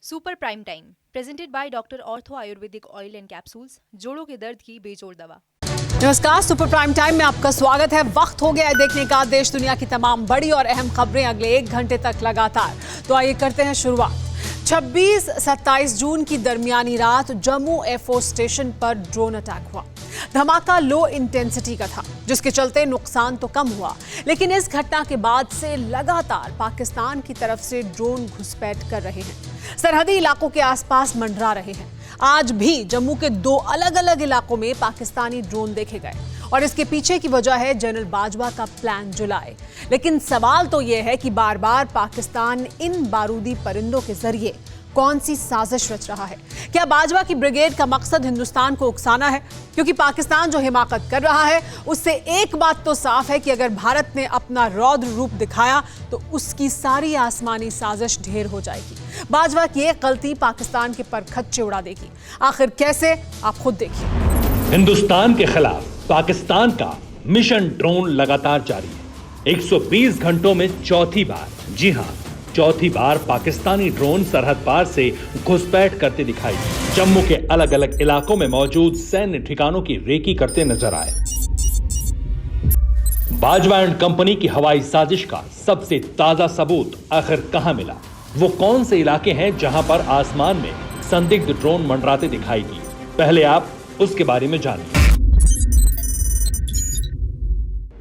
Super prime time presented by doctor ortho Ayurvedic oil and capsules, जोड़ों के दर्द की बेजोड़ दवा। नमस्कार, सुपर प्राइम टाइम में आपका स्वागत है। वक्त हो गया है देखने का देश दुनिया की तमाम बड़ी और अहम खबरें अगले 1 घंटे तक लगातार। तो आइए करते हैं शुरुआत। 26-27 जून की दरमियानी रात जम्मू एयरफोर्स स्टेशन पर ड्रोन अटैक हुआ। धमाका लो इंटेंसिटी का था, जिसके चलते नुकसान तो कम हुआ, लेकिन इस घटना के बाद से लगातार पाकिस्तान की तरफ से ड्रोन घुसपैठ कर रहे हैं, सरहदी इलाकों के आसपास मंडरा रहे हैं। आज भी जम्मू के 2 अलग अलग इलाकों में पाकिस्तानी ड्रोन देखे गए और इसके पीछे की वजह है जनरल बाजवा का प्लान जुलाई। लेकिन सवाल तो यह है कि बार बार पाकिस्तान इन बारूदी परिंदों के जरिए कौन सी साजिश रच रहा है? क्या बाजवा की ब्रिगेड का मकसद हिंदुस्तान को उकसाना है? क्योंकि पाकिस्तान जो हिमाकत कर रहा है, उससे एक बात तो साफ है कि अगर भारत ने अपना रौद्र रूप दिखाया तो उसकी सारी आसमानी साजिश ढेर हो जाएगी। बाजवा की एक गलती पाकिस्तान के परखच्चे उड़ा देगी। आखिर कैसे, आप खुद देखिए। हिंदुस्तान के खिलाफ पाकिस्तान का मिशन ड्रोन लगातार जारी है। 120 घंटों में चौथी बार, जी हां, चौथी बार पाकिस्तानी ड्रोन सरहद पार से घुसपैठ करते दिखाई दिए। जम्मू के अलग अलग इलाकों में मौजूद सैन्य ठिकानों की रेकी करते नजर आए। बाजवा एंड कंपनी की हवाई साजिश का सबसे ताजा सबूत आखिर कहां मिला? वो कौन से इलाके हैं जहां पर आसमान में संदिग्ध ड्रोन मंडराते दिखाई दिए? पहले आप उसके बारे में जानिए।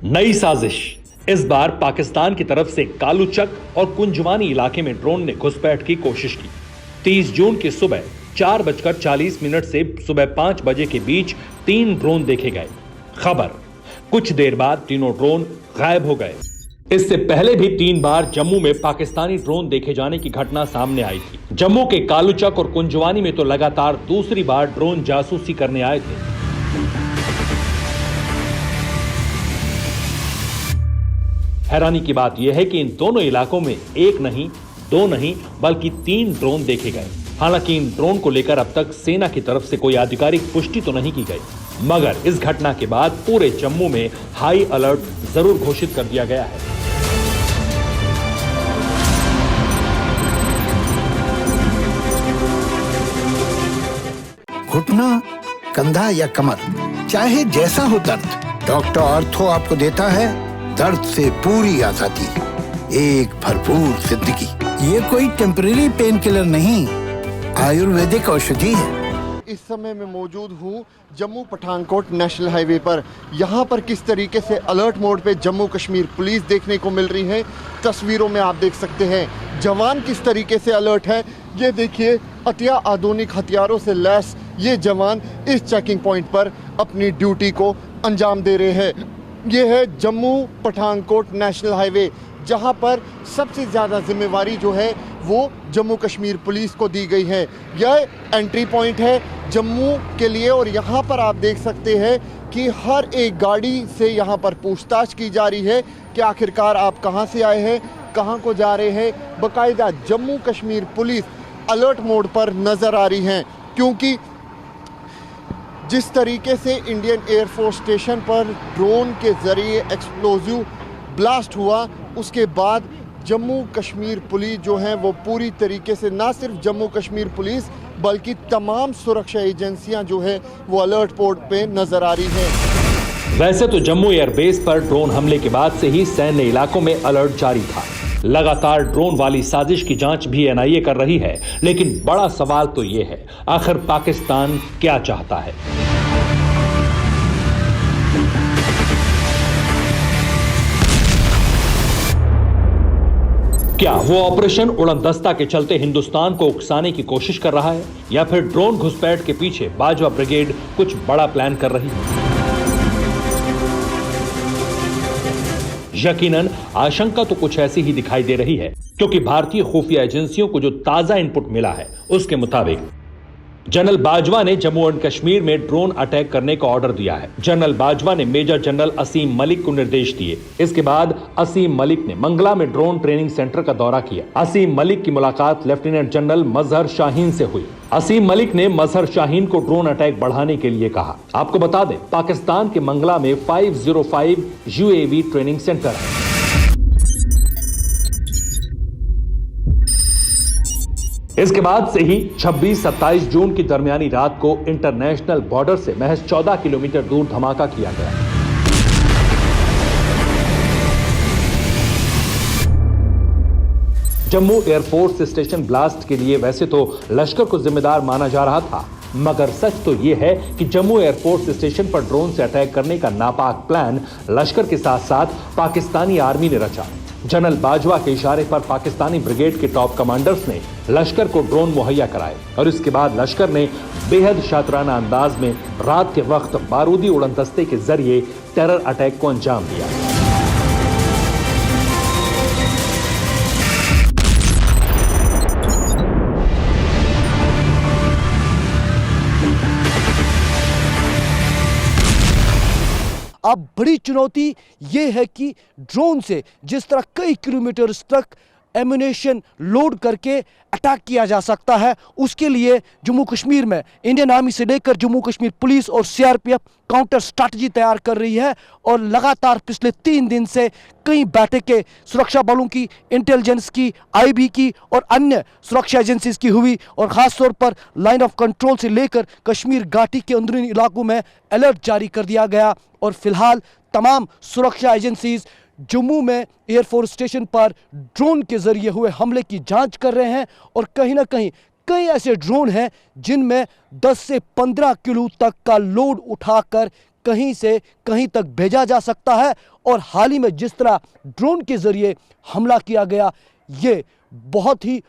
नई साजिश। इस बार पाकिस्तान की तरफ से कालूचक और कुंजवानी इलाके में ड्रोन ने घुसपैठ की कोशिश की। 30 जून की सुबह 4:40 से सुबह 5 बजे के बीच 3 ड्रोन देखे गए। खबर, कुछ देर बाद तीनों ड्रोन गायब हो गए। इससे पहले भी 3 बार जम्मू में पाकिस्तानी ड्रोन देखे जाने की घटना सामने आई थी। जम्मू के कालूचक और कुंजवानी में तो लगातार दूसरी बार ड्रोन जासूसी करने आए थे। हैरानी की बात यह है कि इन दोनों इलाकों में 1 नहीं, 2 नहीं, बल्कि 3 ड्रोन देखे गए। हालांकि इन ड्रोन को लेकर अब तक सेना की तरफ से कोई आधिकारिक पुष्टि तो नहीं की गई, मगर इस घटना के बाद पूरे जम्मू में हाई अलर्ट जरूर घोषित कर दिया गया है। घुटना, कंधा या कमर, चाहे जैसा हो दर्द, डॉक्टर ऑर्थो आपको देता है दर्द से पूरी आजादी, एक भरपूर जिंदगी। ये कोई टेम्परेरी पेन किलर नहीं, आयुर्वेदिक औषधि है। इस समय मैं मौजूद हूँ जम्मू पठानकोट नेशनल हाईवे पर। यहाँ पर किस तरीके से अलर्ट मोड पे जम्मू कश्मीर पुलिस देखने को मिल रही है, तस्वीरों में आप देख सकते हैं। जवान किस तरीके से अलर्ट है, ये देखिए, अतिया आधुनिक हथियारों से लैस ये जवान इस चेकिंग पॉइंट पर अपनी ड्यूटी को अंजाम दे रहे हैं। ये है जम्मू पठानकोट नेशनल हाईवे, जहां पर सबसे ज़्यादा जिम्मेवारी जो है वो जम्मू कश्मीर पुलिस को दी गई है। यह एंट्री पॉइंट है जम्मू के लिए और यहाँ पर आप देख सकते हैं कि हर एक गाड़ी से यहाँ पर पूछताछ की जा रही है कि आखिरकार आप कहाँ से आए हैं, कहाँ को जा रहे हैं। बाकायदा Jammu Kashmir police alert mode पर नज़र आ रही हैं, क्योंकि जिस तरीके से इंडियन एयरफोर्स स्टेशन पर ड्रोन के ज़रिए एक्सप्लोजिव ब्लास्ट हुआ, उसके बाद जम्मू कश्मीर पुलिस जो है वो पूरी तरीके से, ना सिर्फ जम्मू कश्मीर पुलिस बल्कि तमाम सुरक्षा एजेंसियां जो है वो अलर्ट मोड पे नज़र आ रही हैं। वैसे तो जम्मू एयरबेस पर ड्रोन हमले के बाद से ही सैन्य इलाकों में अलर्ट जारी था। लगातार ड्रोन वाली साजिश की जांच भी एनआईए कर रही है, लेकिन बड़ा सवाल तो यह है, आखिर पाकिस्तान क्या चाहता है? क्या वो ऑपरेशन उड़नदस्ता के चलते हिंदुस्तान को उकसाने की कोशिश कर रहा है, या फिर ड्रोन घुसपैठ के पीछे बाजवा ब्रिगेड कुछ बड़ा प्लान कर रही है? यकीनन आशंका तो कुछ ऐसी ही दिखाई दे रही है, क्योंकि भारतीय खुफिया एजेंसियों को जो ताजा इनपुट मिला है उसके मुताबिक जनरल बाजवा ने जम्मू एंड कश्मीर में ड्रोन अटैक करने का ऑर्डर दिया है। जनरल बाजवा ने मेजर जनरल असीम मलिक को निर्देश दिए। इसके बाद असीम मलिक ने मंगला में ड्रोन ट्रेनिंग सेंटर का दौरा किया। असीम मलिक की मुलाकात लेफ्टिनेंट जनरल मजहर शाहीन से हुई। असीम मलिक ने मजहर शाहीन को ड्रोन अटैक बढ़ाने के लिए कहा। आपको बता दें, पाकिस्तान के मंगला में 505 यूएवी ट्रेनिंग सेंटर है। इसके बाद से ही 26-27 जून की दरमियानी रात को इंटरनेशनल बॉर्डर से महज 14 किलोमीटर दूर धमाका किया गया। जम्मू एयरफोर्स स्टेशन ब्लास्ट के लिए वैसे तो लश्कर को जिम्मेदार माना जा रहा था, मगर सच तो यह है कि जम्मू एयरफोर्स स्टेशन पर ड्रोन से अटैक करने का नापाक प्लान लश्कर के साथ साथ पाकिस्तानी आर्मी ने रचा। जनरल बाजवा के इशारे पर पाकिस्तानी ब्रिगेड के टॉप कमांडर्स ने लश्कर को ड्रोन मुहैया कराए और इसके बाद लश्कर ने बेहद शातिराना अंदाज में रात के वक्त बारूदी उड़नदस्ते के जरिए टेरर अटैक को अंजाम दिया। अब बड़ी चुनौती ये है कि ड्रोन से जिस तरह कई किलोमीटर तक एम्यूनेशन लोड करके अटैक किया जा सकता है, उसके लिए जम्मू कश्मीर में इंडियन आर्मी से लेकर जम्मू कश्मीर पुलिस और सीआरपीएफ काउंटर स्ट्रैटेजी तैयार कर रही है और लगातार पिछले 3 दिन से कई बैठकें सुरक्षा बलों की, इंटेलिजेंस की, आईबी की और अन्य सुरक्षा एजेंसीज की हुई और खासतौर पर लाइन ऑफ कंट्रोल से लेकर कश्मीर घाटी के अंदरूनी इलाकों में अलर्ट जारी कर दिया गया और फिलहाल तमाम सुरक्षा एजेंसीज जम्मू में एयरफोर्स स्टेशन पर ड्रोन के जरिए हुए हमले की जांच कर रहे हैं और कहीं ना कहीं कई ऐसे ड्रोन हैं जिनमें 10 से 15 किलो तक का लोड उठाकर कहीं से कहीं तक भेजा जा सकता है। और हाल ही में जिस तरह ड्रोन के जरिए हमला किया गया, ये बहुत ही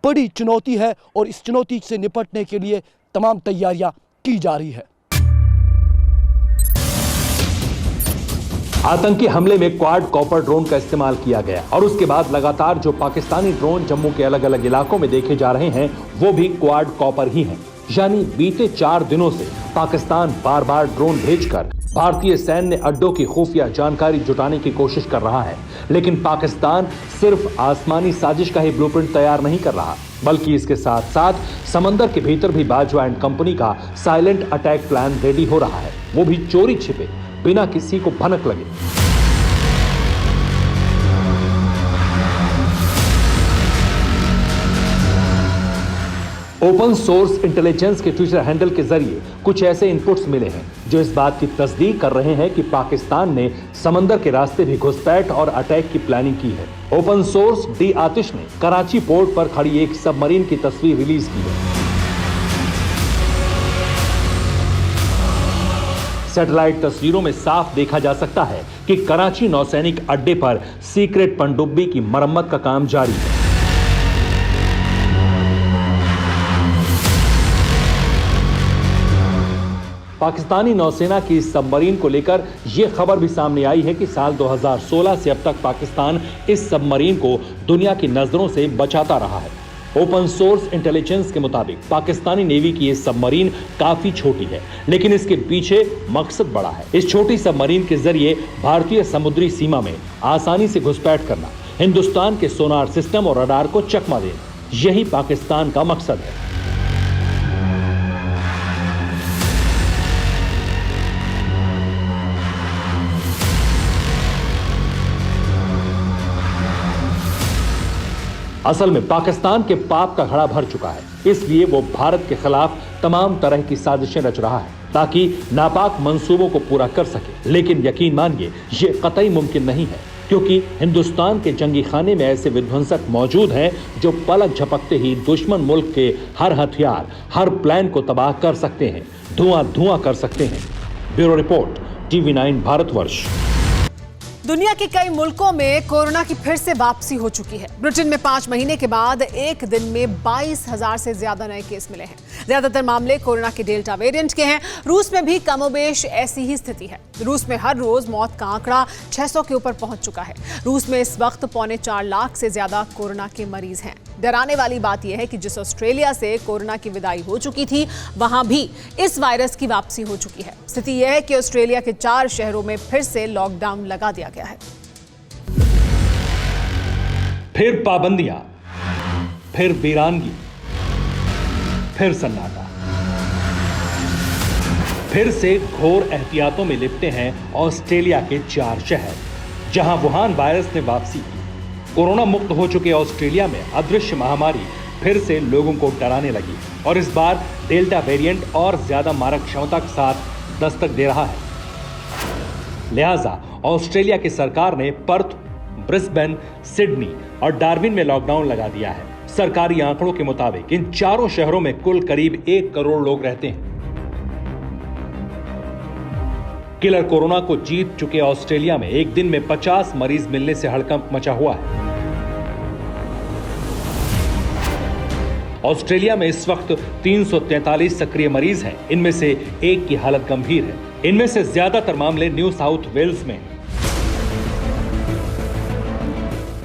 बड़ी चुनौती है और इस चुनौती से निपटने के लिए तमाम तैयारियां की जा रही है। आतंकी हमले में क्वाड कॉपर ड्रोन का इस्तेमाल किया गया और उसके बाद लगातार जो पाकिस्तानी ड्रोन जम्मू के अलग अलग इलाकों में देखे जा रहे हैं वो भी क्वाड कॉपर ही हैं। यानी बीते 4 दिनों से पाकिस्तान बार बार ड्रोन भेजकर भारतीय सैन्य अड्डों की खुफिया जानकारी जुटाने की कोशिश कर रहा है, लेकिन पाकिस्तान सिर्फ आसमानी साजिश का ही ब्लूप्रिंट तैयार नहीं कर रहा, बल्कि इसके साथ साथ समंदर के भीतर भी बाजवा एंड कंपनी का साइलेंट अटैक प्लान रेडी हो रहा है, वो भी चोरी छिपे, बिना किसी को भनक लगे। ओपन सोर्स इंटेलिजेंस के ट्विटर हैंडल के जरिए कुछ ऐसे इनपुट्स मिले हैं जो इस बात की तस्दीक कर रहे हैं कि पाकिस्तान ने समंदर के रास्ते भी घुसपैठ और अटैक की प्लानिंग की है। ओपन सोर्स डी आतिश ने कराची पोर्ट पर खड़ी एक सबमरीन की तस्वीर रिलीज की है। सैटेलाइट तस्वीरों में साफ देखा जा सकता है कि कराची नौसैनिक अड्डे पर सीक्रेट पनडुब्बी की मरम्मत का काम जारी है। पाकिस्तानी नौसेना की इस सबमरीन को लेकर यह खबर भी सामने आई है कि साल 2016 से अब तक पाकिस्तान इस सबमरीन को दुनिया की नजरों से बचाता रहा है। ओपन सोर्स इंटेलिजेंस के मुताबिक पाकिस्तानी नेवी की यह सबमरीन काफी छोटी है, लेकिन इसके पीछे मकसद बड़ा है। इस छोटी सबमरीन के जरिए भारतीय समुद्री सीमा में आसानी से घुसपैठ करना, हिंदुस्तान के सोनार सिस्टम और रडार को चकमा देना, यही पाकिस्तान का मकसद है। असल में पाकिस्तान के पाप का घड़ा भर चुका है, इसलिए वो भारत के खिलाफ तमाम तरह की साजिशें रच रहा है ताकि नापाक मंसूबों को पूरा कर सके। लेकिन यकीन मानिए ये कतई मुमकिन नहीं है, क्योंकि हिंदुस्तान के जंगी खाने में ऐसे विध्वंसक मौजूद हैं जो पलक झपकते ही दुश्मन मुल्क के हर हथियार, हर प्लान को तबाह कर सकते हैं, धुआं धुआं कर सकते हैं। Bureau report, TV9 Bharatvarsh. दुनिया के कई मुल्कों में कोरोना की फिर से वापसी हो चुकी है। ब्रिटेन में 5 महीने के बाद एक दिन में 22,000 से ज्यादा नए केस मिले हैं। ज्यादातर मामले कोरोना के डेल्टा वेरिएंट के हैं। रूस में भी कमोबेश ऐसी ही स्थिति है। रूस में हर रोज मौत का आंकड़ा 600 के ऊपर पहुंच चुका है। रूस में इस वक्त 4.25 लाख से ज्यादा कोरोना के मरीज हैं। डराने वाली बात यह है कि जिस ऑस्ट्रेलिया से कोरोना की विदाई हो चुकी थी, वहां भी इस वायरस की वापसी हो चुकी है। स्थिति यह है कि ऑस्ट्रेलिया के 4 शहरों में फिर से लॉकडाउन लगा दिया गया है। फिर पाबंदियां, फिर वीरानगी, फिर सन्नाटा, फिर से घोर एहतियातों में लिपटे हैं ऑस्ट्रेलिया के 4 शहर, जहां वुहान वायरस ने वापसी की। कोरोना मुक्त हो चुके ऑस्ट्रेलिया में अदृश्य महामारी फिर से लोगों को डराने लगी और इस बार डेल्टा वेरिएंट और ज्यादा मारक क्षमता के साथ दस्तक दे रहा है। लिहाजा ऑस्ट्रेलिया की सरकार ने पर्थ, ब्रिस्बेन, सिडनी और डार्विन में लॉकडाउन लगा दिया है। सरकारी आंकड़ों के मुताबिक इन चारों शहरों में कुल करीब 1 करोड़ लोग रहते हैं। किलर कोरोना को जीत चुके ऑस्ट्रेलिया में एक दिन में 50 मरीज मिलने से हड़कंप मचा हुआ है। ऑस्ट्रेलिया में इस वक्त 343 सक्रिय मरीज हैं। इनमें से एक की हालत गंभीर है। इनमें से ज्यादातर मामले न्यू साउथ वेल्स में हैं।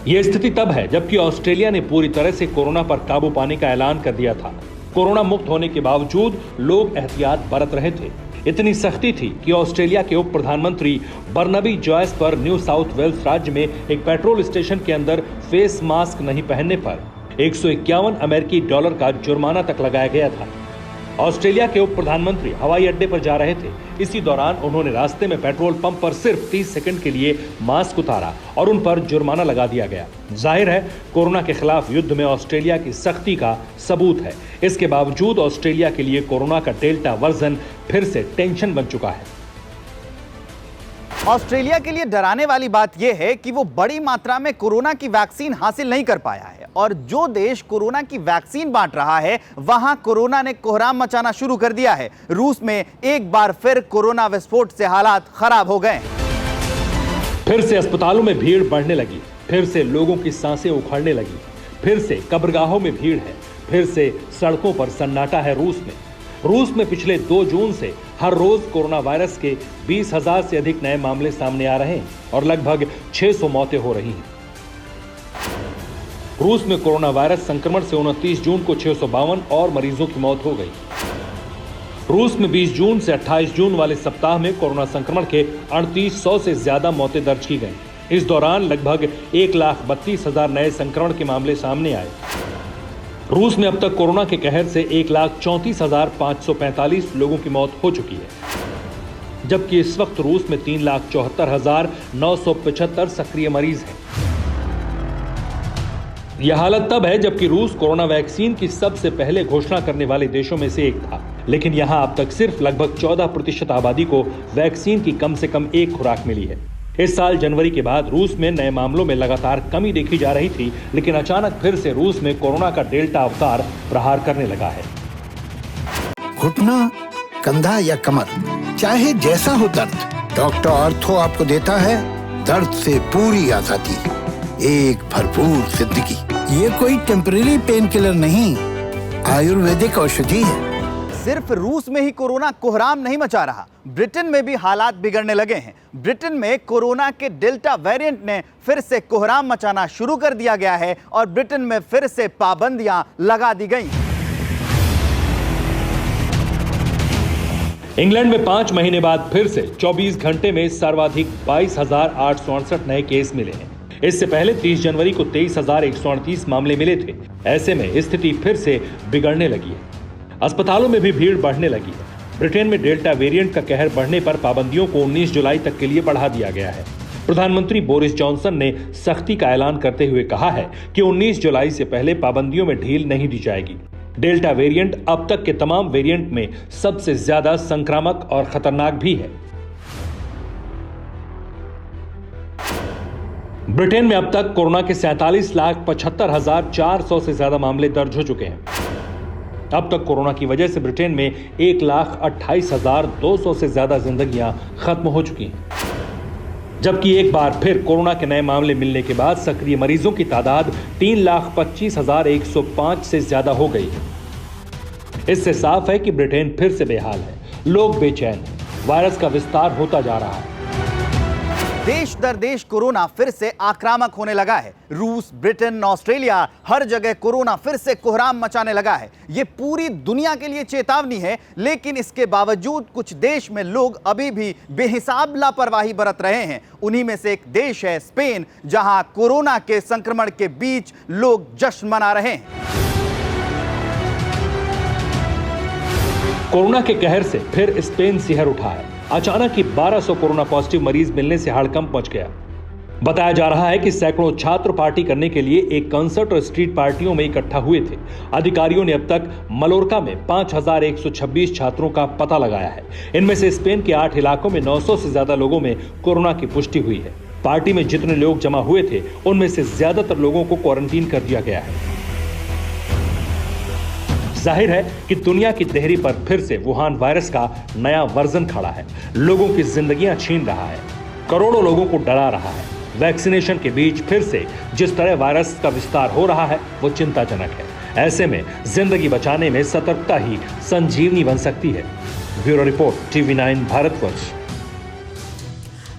यह स्थिति तब है जबकि ऑस्ट्रेलिया ने पूरी तरह से कोरोना पर काबू पाने का ऐलान कर दिया था। कोरोना मुक्त होने के बावजूद लोग एहतियात बरत रहे थे। इतनी सख्ती थी कि ऑस्ट्रेलिया के उप प्रधानमंत्री बर्नबी जॉयस पर न्यू साउथ वेल्स राज्य में एक पेट्रोल स्टेशन के अंदर फेस मास्क नहीं पहनने पर 151 अमेरिकी डॉलर का जुर्माना तक लगाया गया था। ऑस्ट्रेलिया के उप प्रधानमंत्री हवाई अड्डे पर जा रहे थे। इसी दौरान उन्होंने रास्ते में पेट्रोल पंप पर सिर्फ 30 सेकंड के लिए मास्क उतारा और उन पर जुर्माना लगा दिया गया। जाहिर है कोरोना के खिलाफ युद्ध में ऑस्ट्रेलिया की सख्ती का सबूत है। इसके बावजूद ऑस्ट्रेलिया के लिए कोरोना का डेल्टा वर्जन फिर से टेंशन बन चुका है। ऑस्ट्रेलिया के लिए डराने वाली बात यह है कि वो बड़ी मात्रा में कोरोना की वैक्सीन हासिल नहीं कर पाया है और जो देश कोरोना की वैक्सीन बांट रहा है वहां कोरोना ने कोहराम मचाना शुरू कर दिया है। रूस में एक बार फिर कोरोना विस्फोट से हालात खराब हो गए। फिर से अस्पतालों में भीड़ बढ़ने लगी, फिर से लोगों की सांसें उखड़ने लगी, फिर से कब्रगाहों में भीड़ है, फिर से सड़कों पर सन्नाटा है। रूस में पिछले 2 जून से हर रोज कोरोना वायरस के 20,000 से अधिक नए मामले सामने आ रहे हैं और लगभग 600 मौतें हो रही हैं। रूस में कोरोना वायरस संक्रमण से 29 जून को 652 और मरीजों की मौत हो गई। रूस में 20 जून से 28 जून वाले सप्ताह में कोरोना संक्रमण के 3800 से ज्यादा मौतें दर्ज की गईं। इस दौरान लगभग 1,32,000 नए संक्रमण के मामले सामने आए। रूस में अब तक कोरोना के कहर से 1,34,545 लोगों की मौत हो चुकी है, जबकि इस वक्त रूस में 3,74,975 सक्रिय मरीज हैं। यह हालत तब है जबकि रूस कोरोना वैक्सीन की सबसे पहले घोषणा करने वाले देशों में से एक था, लेकिन यहां अब तक सिर्फ लगभग 14% आबादी को वैक्सीन की कम से कम एक खुराक मिली है। इस साल जनवरी के बाद रूस में नए मामलों में लगातार कमी देखी जा रही थी, लेकिन अचानक फिर से रूस में कोरोना का डेल्टा अवतार प्रहार करने लगा है। घुटना, कंधा या कमर, चाहे जैसा हो दर्द, डॉक्टर ऑर्थो आपको देता है दर्द से पूरी आजादी, एक भरपूर जिंदगी। ये कोई टेम्परेरी पेन किलर नहीं, आयुर्वेदिक औषधि है। सिर्फ रूस में ही कोरोना कोहराम नहीं मचा रहा, ब्रिटेन में भी हालात बिगड़ने लगे हैं। ब्रिटेन में कोरोना के डेल्टा वेरिएंट ने फिर से कोहराम मचाना शुरू कर दिया गया है और ब्रिटेन में फिर से पाबंदियां लगा दी गई। इंग्लैंड में 5 महीने बाद फिर से 24 घंटे में सर्वाधिक 22,868 नए केस मिले हैं। इससे पहले 30 जनवरी को 23,138 मामले मिले थे। ऐसे में स्थिति फिर से बिगड़ने लगी है। अस्पतालों में भी भीड़ बढ़ने लगी है। ब्रिटेन में डेल्टा वेरिएंट का कहर बढ़ने पर पाबंदियों को 19 जुलाई तक के लिए बढ़ा दिया गया है। प्रधानमंत्री बोरिस जॉनसन ने सख्ती का ऐलान करते हुए कहा है कि 19 जुलाई से पहले पाबंदियों में ढील नहीं दी जाएगी। डेल्टा वेरिएंट अब तक के तमाम वेरिएंट में सबसे ज्यादा संक्रामक और खतरनाक भी है। ब्रिटेन में अब तक कोरोना के 47,75,400 से ज्यादा मामले दर्ज हो चुके हैं। अब तक कोरोना की वजह से ब्रिटेन में 1,28,200 से ज्यादा जिंदगियां खत्म हो चुकी हैं, जबकि एक बार फिर कोरोना के नए मामले मिलने के बाद सक्रिय मरीजों की तादाद 3,25,105 से ज्यादा हो गई है। इससे साफ है कि ब्रिटेन फिर से बेहाल है। लोग बेचैन हैं। वायरस का विस्तार होता जा रहा है। देश दर देश कोरोना फिर से आक्रामक होने लगा है। रूस, ब्रिटेन, ऑस्ट्रेलिया, हर जगह कोरोना फिर से कोहराम मचाने लगा है। ये पूरी दुनिया के लिए चेतावनी है, लेकिन इसके बावजूद कुछ देश में लोग अभी भी बेहिसाब लापरवाही बरत रहे हैं। उन्हीं में से एक देश है स्पेन, जहां कोरोना के संक्रमण के बीच लोग जश्न मना रहे हैं। कोरोना के कहर से फिर स्पेन सिहर उठा है। अचानक ही 1200 कोरोना पॉजिटिव मरीज मिलने से हड़कंप मच गया। बताया जा रहा है कि सैकड़ों छात्र पार्टी करने के लिए एक कंसर्ट और स्ट्रीट पार्टियों में इकट्ठा हुए थे। अधिकारियों ने अब तक मलोरका में 5,126 छात्रों का पता लगाया है। इनमें से स्पेन के 8 इलाकों में 900 से ज्यादा लोगों में कोरोना की पुष्टि हुई है। पार्टी में जितने लोग जमा हुए थे उनमें से ज्यादातर लोगों को क्वारंटीन कर दिया गया है। जाहिर है कि दुनिया की देहरी पर फिर से वुहान वायरस का नया वर्जन खड़ा है। लोगों की जिंदगियां छीन रहा है, करोड़ों लोगों को डरा रहा है। वैक्सीनेशन के बीच फिर से जिस तरह वायरस का विस्तार हो रहा है वो चिंताजनक है। ऐसे में जिंदगी बचाने में सतर्कता ही संजीवनी बन सकती है। Bureau report, TV9 Bharatvarsh.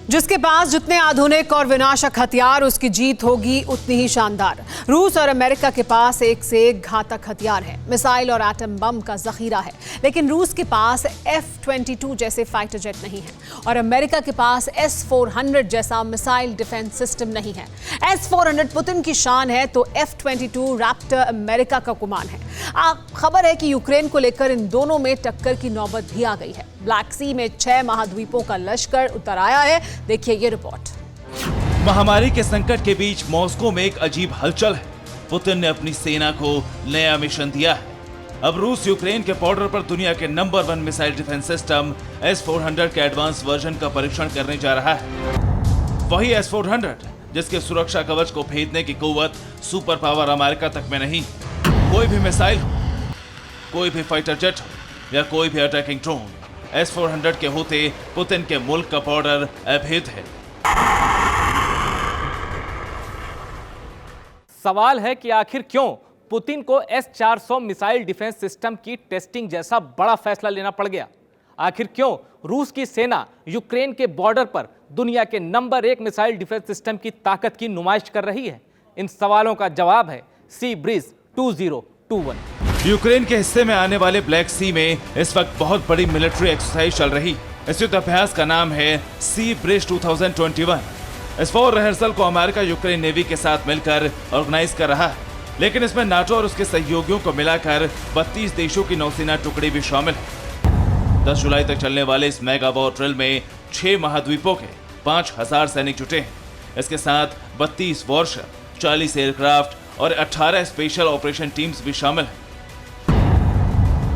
जिसके पास जितने आधुनिक और विनाशक हथियार, उसकी जीत होगी उतनी ही शानदार। रूस और अमेरिका के पास एक से एक घातक हथियार है, मिसाइल और एटम बम का जखीरा है। लेकिन रूस के पास F-22 जैसे फाइटर जेट नहीं है और अमेरिका के पास S-400 जैसा मिसाइल डिफेंस सिस्टम नहीं है। S-400 पुतिन की शान है तो F-22 रैप्टर अमेरिका का गुमान है। खबर है कि यूक्रेन को लेकर इन दोनों में टक्कर की नौबत भी आ गई है। ब्लैक सी में 6 महाद्वीपों का लश्कर उतर आया है। देखिए ये रिपोर्ट। महामारी के संकट के बीच मॉस्को में एक अजीब हलचल है। पुतिन ने अपनी सेना को नया मिशन दिया है। अब रूस यूक्रेन के बॉर्डर पर दुनिया के number 1 missile defence system S-400 के एडवांस वर्जन का परीक्षण करने जा रहा है। वही S-400 जिसके सुरक्षा कवच को भेदने की कुव्वत सुपर पावर अमेरिका तक में नहीं। कोई भी मिसाइल हो, कोई भी फाइटर जेट हो या कोई भी अटैकिंग ड्रोन, S-400 के होते पुतिन के मुल्क का बॉर्डर अभेद है। सवाल है कि आखिर क्यों पुतिन को S-400 मिसाइल डिफेंस सिस्टम की टेस्टिंग जैसा बड़ा फैसला लेना पड़ गया। आखिर क्यों रूस की सेना यूक्रेन के बॉर्डर पर दुनिया के नंबर 1 मिसाइल डिफेंस सिस्टम की ताकत की नुमाइश कर रही है? इन सवालों का जवाब है सी ब्रीज 2021। यूक्रेन के हिस्से में आने वाले ब्लैक सी में इस वक्त बहुत बड़ी मिलिट्री एक्सरसाइज चल रही। इस युद्ध अभ्यास का नाम है सी ब्रिज 2021। इस वॉर रिहर्सल को अमेरिका यूक्रेन नेवी के साथ मिलकर ऑर्गेनाइज कर रहा है, लेकिन इसमें नाटो और उसके सहयोगियों को मिलाकर 32 देशों की नौसेना टुकड़ी भी शामिल है। 10 जुलाई तक चलने वाले इस मेगा वॉर ड्रिल में 6 महाद्वीपों के 5,000 सैनिक जुटे हैं। इसके साथ 32 वॉरशिप, 40 एयरक्राफ्ट और 18 स्पेशल ऑपरेशन टीम्स भी शामिल हैं।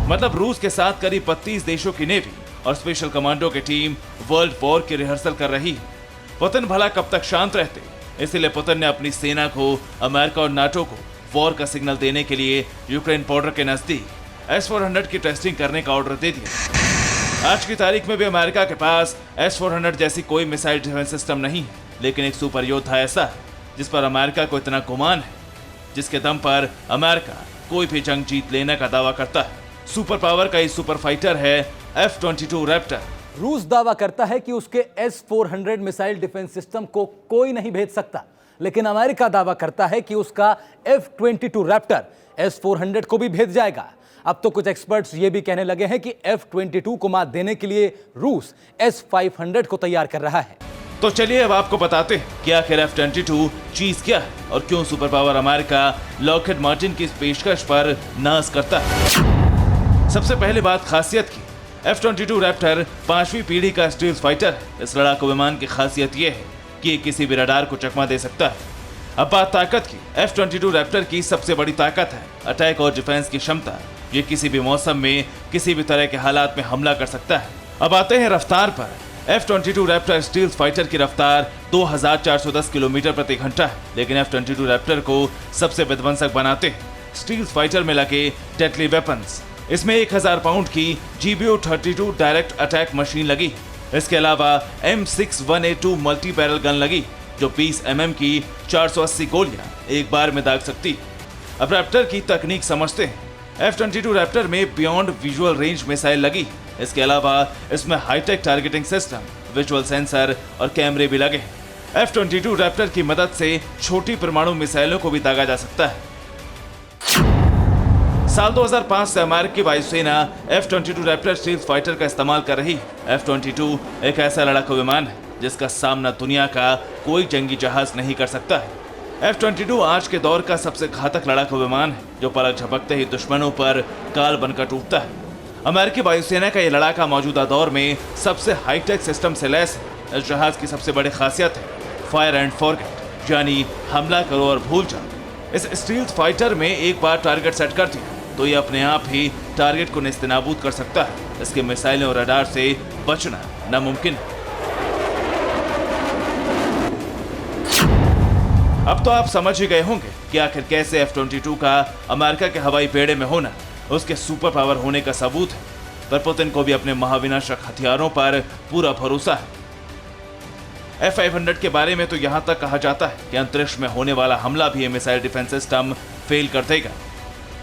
मतलब रूस के साथ करीब 32 देशों की नेवी और स्पेशल कमांडो की टीम वर्ल्ड वॉर की रिहर्सल कर रही है। पुतिन भला कब तक शांत रहते, इसीलिए पुतिन ने अपनी सेना को अमेरिका और नाटो को वॉर का सिग्नल देने के लिए यूक्रेन बॉर्डर के नजदीक S-400 की टेस्टिंग करने का ऑर्डर दे दिया। आज की तारीख में भी अमेरिका के पास S-400 जैसी कोई मिसाइल डिफेंस सिस्टम नहीं है, लेकिन एक सुपर योद्धा ऐसा है जिस पर अमेरिका को इतना गुमान है, जिसके दम पर अमेरिका कोई भी जंग जीत लेने का दावा करता है। सुपर पावर का ये सुपर फाइटर है F-22 रैप्टर। रूस दावा करता है कि उसके S-400 मिसाइल डिफेंस सिस्टम को कोई नहीं भेज सकता, लेकिन अमेरिका दावा करता है कि उसका F-22 रैप्टर S-400 को भी भेज जाएगा। अब तो कुछ एक्सपर्ट्स ये भी कहने लगे हैं कि F-22 को मात देने के लिए रूस S-500 को तैयार कर रहा है। तो चलिए अब आपको बताते हैं कि आखिर F-22 चीज क्या है और क्यों super power America Lockheed Martin की इस पेशकश पर नाज करता है। सबसे पहले बात खासियत की। F-22 रैप्टर 5वीं पीढ़ी का स्टील्थ फाइटर है। इस लड़ाकू विमान की खासियत यह है कि ये किसी भी रडार को चकमा दे सकता है। अब बात ताकत की। F-22 रैप्टर की सबसे बड़ी ताकत है अटैक और डिफेंस की क्षमता। ये किसी भी मौसम में किसी भी तरह के हालात में हमला कर सकता है। अब आते हैं रफ्तार पर। F-22 रैप्टर स्टील्थ फाइटर की रफ्तार 2410 किलोमीटर प्रति घंटा है, लेकिन F-22 रैप्टर को सबसे विध्वंसक बनाते हैं स्टील्थ फाइटर में लगे डेडली वेपन्स। इसमें 1000 पाउंड की GBU-32 डायरेक्ट अटैक मशीन लगी। इसके अलावा M61A2 मल्टी बैरल गन लगी, जो 20 mm की 480 गोलियां एक बार में दाग सकती। अब रैप्टर की तकनीक समझते हैं। F-22 रैप्टर में बियॉन्ड विजुअल रेंज मिसाइल लगी। इसके अलावा इसमें high tech targeting system, visual sensor और कैमरे भी लगे। F-22 रैप्टर की मदद से छोटी परमाणु मिसाइलों को भी दागा जा सकता है। साल 2005 से अमेरिकी वायुसेना F-22 रैप्टर स्टील्थ फाइटर का इस्तेमाल कर रही। F-22 एक ऐसा लड़ाकू विमान है जिसका सामना दुनिया का कोई जंगी जहाज नहीं कर सकता है। F-22 आज के दौर का सबसे घातक लड़ाकू विमान है, जो पलक झपकते ही दुश्मनों पर काल बनकर टूटता है। अमेरिकी वायुसेना का यह लड़ाका मौजूदा दौर में सबसे हाईटेक सिस्टम से लैस है। इस जहाज की सबसे बड़ी खासियत है फायर एंड फॉरगेट, यानी हमला करो और भूल जाओ। इस स्टील्थ फाइटर में एक बार टारगेट सेट कर दिया तो ये अपने आप ही टारगेट को नेस्तनाबूद कर सकता है। इसके मिसाइलें और रडार से बचना नामुमकिन है। अब तो आप समझ ही गए होंगे कि आखिर कैसे F-22 का अमेरिका के हवाई बेड़े में होना उसके सुपर पावर होने का सबूत है। पर पुतिन को भी अपने महाविनाशक हथियारों पर पूरा भरोसा है। F-500 के बारे में तो यहां तक कहा जाता है कि अंतरिक्ष में होने वाला हमला भी ये मिसाइल डिफेंस सिस्टम फेल कर देगा।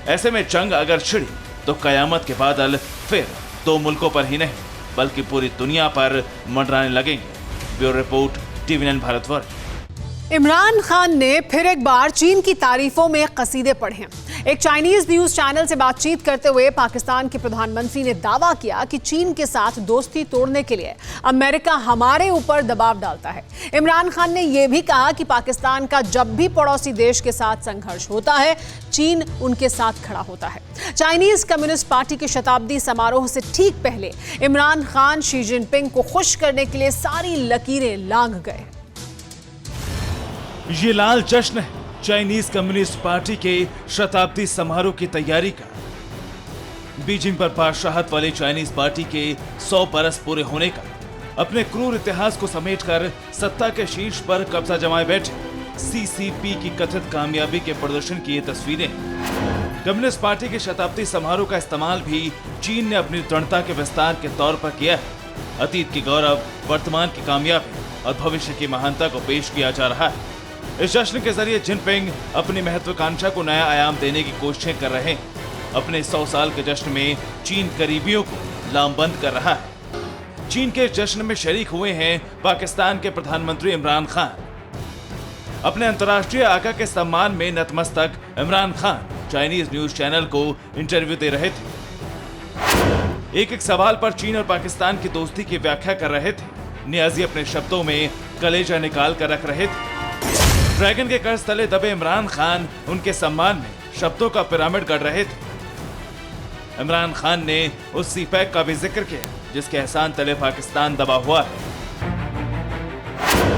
ऐसे में जंग अगर छिड़ी तो कयामत के बादल फिर दो मुल्कों पर ही नहीं बल्कि पूरी दुनिया पर मंडराने लगेंगे। Bureau report, TV9 Bharatvarsh. Imran Khan ने फिर एक बार चीन की तारीफों में कसीदे पढ़े हैं। एक चाइनीज न्यूज चैनल से बातचीत करते हुए पाकिस्तान के प्रधानमंत्री ने दावा किया कि चीन के साथ दोस्ती तोड़ने के लिए अमेरिका हमारे ऊपर दबाव डालता है। इमरान खान ने यह भी कहा कि पाकिस्तान का जब भी पड़ोसी देश के साथ संघर्ष होता है, चीन उनके साथ खड़ा होता है। चाइनीज कम्युनिस्ट पार्टी के शताब्दी समारोह से ठीक पहले इमरान खान शी जिनपिंग को खुश करने के लिए सारी लकीरें लांघ गए। ये लाल जश्न है चाइनीज कम्युनिस्ट पार्टी के शताब्दी समारोह की तैयारी का। बीजिंग पर बादशाहत वाली चाइनीज पार्टी के 100 बरस पूरे होने का, अपने क्रूर इतिहास को समेटकर सत्ता के शीर्ष पर कब्जा जमाए बैठे CCP की कथित कामयाबी के प्रदर्शन की ये तस्वीरें। कम्युनिस्ट पार्टी के शताब्दी समारोह का इस्तेमाल भी चीन ने अपनी दृढ़ता के विस्तार के तौर पर किया है। अतीत की गौरव, वर्तमान की कामयाबी और भविष्य की महानता को पेश किया जा रहा है। इस जश्न के जरिए जिनपिंग अपनी महत्वाकांक्षा को नया आयाम देने की कोशिशें कर रहे हैं। अपने 100 साल के जश्न में चीन करीबियों को लामबंद कर रहा है। चीन के जश्न में शरीक हुए हैं पाकिस्तान के प्रधानमंत्री इमरान खान। अपने अंतर्राष्ट्रीय आका के सम्मान में नतमस्तक Imran Khan Chinese news channel को इंटरव्यू दे रहे थे। एक एक सवाल पर चीन और पाकिस्तान की दोस्ती की व्याख्या कर रहे थे। नियाजी अपने शब्दों में कलेजा निकाल कर रख रहे थे। ड्रैगन के कर्ज तले दबे इमरान खान उनके सम्मान में शब्दों का पिरामिड गढ़ रहे थे। इमरान खान ने उस सीपैक का भी जिक्र किया जिसके एहसान तले पाकिस्तान दबा हुआ है।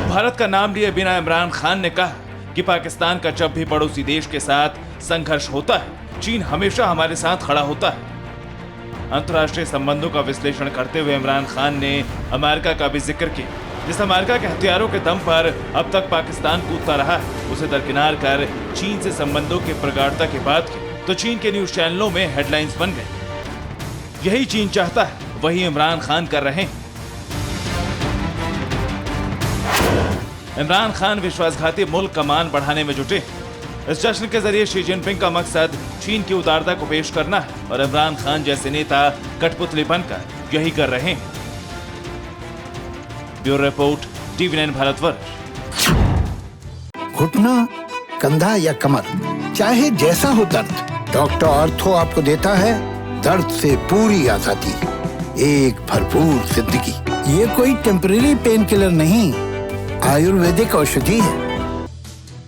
भारत का नाम लिए बिना इमरान खान ने कहा कि पाकिस्तान का जब भी पड़ोसी देश के साथ संघर्ष होता है, चीन हमेशा हमारे साथ खड़ा होता है। अंतर्राष्ट्रीय संबंधों का विश्लेषण करते हुए इमरान खान ने अमेरिका का भी जिक्र किया। जिस अमेरिका के हथियारों के दम पर अब तक पाकिस्तान कूदता रहा है, उसे दरकिनार कर चीन से संबंधों की प्रगाढ़ता की बात की तो चीन के न्यूज चैनलों में हेडलाइंस बन गई। यही चीन चाहता है, वही इमरान खान कर रहे हैं। इमरान खान विश्वासघाती मुल्क का मान बढ़ाने में जुटे। इस जश्न के जरिए शी जिनपिंग का मकसद चीन की उदारता को पेश करना है और इमरान खान जैसे नेता कठपुतली बनकर यही कर रहे हैं। Bureau report, TV9 Bharatvarsh. घुटना, कंधा या कमर, चाहे जैसा हो दर्द, डॉक्टर ऑर्थो आपको देता है दर्द से पूरी आजादी, एक भरपूर जिंदगी। ये कोई टेम्परेरी पेन किलर नहीं, आयुर्वेदिक औषधि है।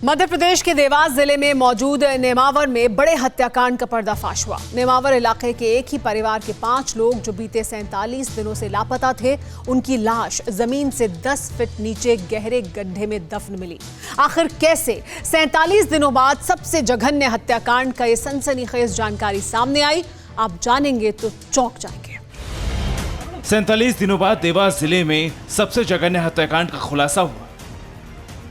मध्य प्रदेश के देवास जिले में मौजूद नेमावर में बड़े हत्याकांड का पर्दाफाश हुआ। नेमावर इलाके के एक ही परिवार के 5 लोग जो बीते 47 दिनों से लापता थे, उनकी लाश जमीन से 10 फीट नीचे गहरे गड्ढे में दफन मिली। आखिर कैसे 47 दिनों बाद सबसे जघन्य हत्याकांड का ये सनसनीखेज जानकारी सामने आई, आप जानेंगे तो चौंक जाएंगे। 47 दिनों बाद देवास जिले में सबसे जघन्य हत्याकांड का खुलासा हुआ।